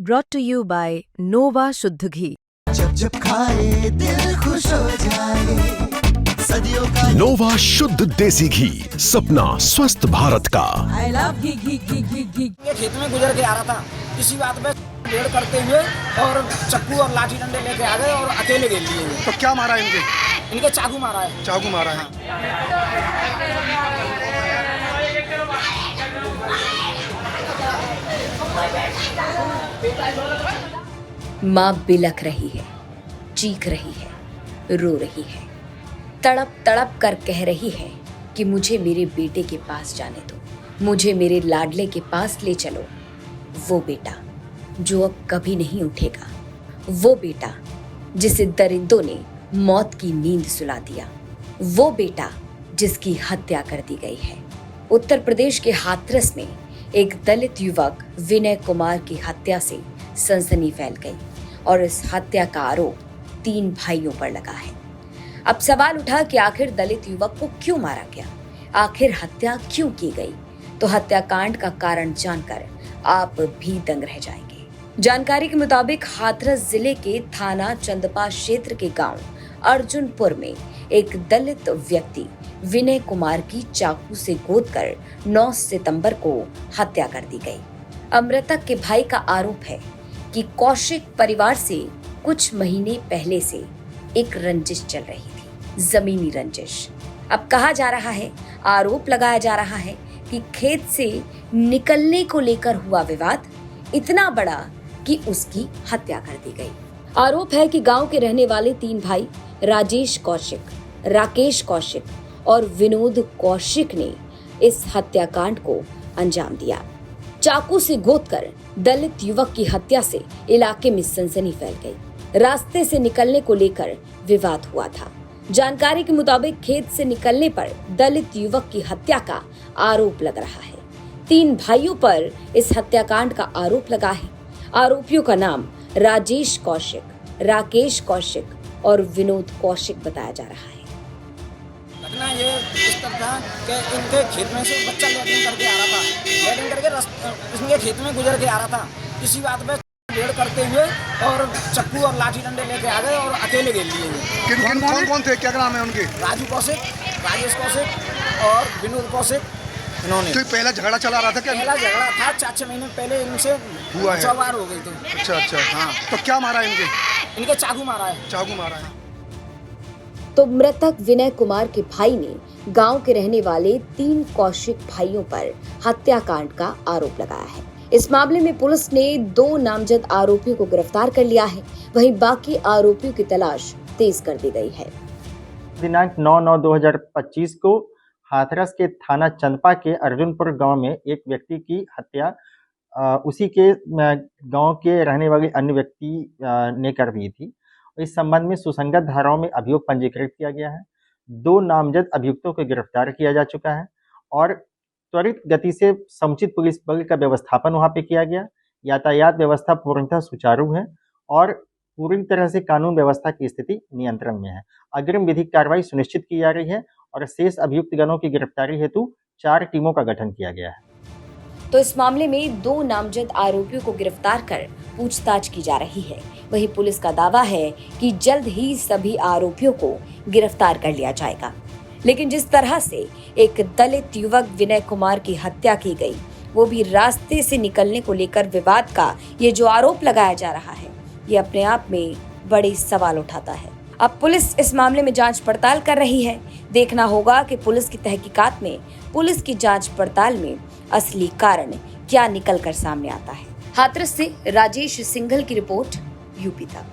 brought to you by Nova शुद्ध घी। जब जब खाए दिल खुश हो जाए, सदियों का नोवा शुद्ध देसी घी, सपना स्वस्थ भारत का। I love घी घी घी घी घी। ये खेत में गुजर के आ रहा था, इसी बात पे भेड़ करते हुए और चक्कू और लाठी डंडे लेके आ गए और अकेले घेर लिए। तो क्या मारा इनके चाकू मारा है। चाकू मारा है। माँ बिलख रही है, चीख रही है, रो रही है, तड़प तड़प कर कह रही है कि मुझे मेरे बेटे के पास जाने दो, मुझे मेरे लाडले के पास ले चलो। वो बेटा जो अब कभी नहीं उठेगा, वो बेटा जिसे दरिंदों ने मौत की नींद सुला दिया, वो बेटा जिसकी हत्या कर दी गई है। उत्तर प्रदेश के हाथरस में एक दलित युवक विनय कुमार की हत्या से सनसनी फैल गई और इस हत्या का आरोप 3 भाइयों पर लगा है। अब सवाल उठा कि आखिर दलित युवक को क्यों मारा गया, आखिर हत्या क्यों की गई। तो हत्याकांड का कारण जानकर आप भी दंग रह जाएंगे। जानकारी के मुताबिक हाथरस जिले के थाना चंदपा क्षेत्र के गांव अर्जुनपुर में एक दलित व्यक्ति विनय कुमार की चाकू से गोदकर 9 सितंबर को हत्या कर दी गई। मृतक के भाई का आरोप है कि कौशिक परिवार से कुछ महीने पहले से एक रंजिश चल रही थी, जमीनी रंजिश। अब कहा जा रहा है, आरोप लगाया जा रहा है कि खेत से निकलने को लेकर हुआ विवाद इतना बड़ा कि उसकी हत्या कर दी गई। आरोप है कि गांव के रहने वाले 3 भाई राजेश कौशिक, राकेश कौशिक और विनोद कौशिक ने इस हत्याकांड को अंजाम दिया। चाकू से गोदकर दलित युवक की हत्या से इलाके में सनसनी फैल गई। रास्ते से निकलने को लेकर विवाद हुआ था। जानकारी के मुताबिक खेत से निकलने पर दलित युवक की हत्या का आरोप लग रहा है। 3 भाइयों पर इस हत्याकांड का आरोप लगा है। आरोपियों का नाम राजेश कौशिक, राकेश कौशिक और विनोद कौशिक बताया जा रहा है। घटना ये इस तरह था कि इनके खेत में से बच्चा लैट्रिन करके आ रहा था, लैट्रिन करके इनके खेत में गुजर के आ रहा था। इसी बात पे भेड़ करते हुए और चक्कू और लाठी डंडे लेके आ गए और अकेले घेर लिए। कौन थे, क्या नाम है उनके? राजू कौशिक, राजेश कौशिक और विनोद कौशिक। इन्होंने तो पहला झगड़ा चला रहा था क्या? पहला झगड़ा था 4-6 महीने पहले इनसे हुआ है, चौबार हो गई थी। अच्छा हाँ। तो क्या मारा इनके चाकू मारा है। चाकू मारा है। तो मृतक विनय कुमार के भाई ने गांव के रहने वाले 3 कौशिक भाइयों पर हत्याकांड का आरोप लगाया है। इस मामले में पुलिस ने 2 नामजद आरोपियों को गिरफ्तार कर लिया है, वहीं बाकी आरोपियों की तलाश तेज कर दी गई है। दिनांक 9/9/2025 को हाथरस के थाना चंदपा के अर्जुनपुर गांव में एक व्यक्ति की हत्या उसी के गांव के रहने वाले अन्य व्यक्ति ने कर दी थी। इस संबंध में सुसंगत धाराओं में अभियोग पंजीकृत किया गया है। 2 नामजद अभियुक्तों को गिरफ्तार किया जा चुका है और त्वरित गति से समुचित पुलिस बल का व्यवस्थापन वहां पे किया गया। यातायात व्यवस्था पूर्णतः सुचारू है और पूरी तरह से कानून व्यवस्था की स्थिति नियंत्रण में है। अग्रिम विधिक कार्रवाई सुनिश्चित की जा रही है और शेष अभियुक्त गणों की गिरफ्तारी हेतु 4 टीमों का गठन किया गया है। तो इस मामले में 2 नामजद आरोपियों को गिरफ्तार कर पूछताछ की जा रही है। वहीं पुलिस का दावा है कि जल्द ही सभी आरोपियों को गिरफ्तार कर लिया जाएगा। लेकिन जिस तरह से एक दलित युवक विनय कुमार की हत्या की गई, वो भी रास्ते से निकलने को लेकर विवाद का ये जो आरोप लगाया जा रहा है, ये अपने आप में बड़े सवाल उठाता है। अब पुलिस इस मामले में जांच पड़ताल कर रही है। देखना होगा कि पुलिस की तहकीकात में, पुलिस की जांच पड़ताल में असली कारण क्या निकल कर सामने आता है। हाथरस से राजेश सिंघल की रिपोर्ट, यूपी तक।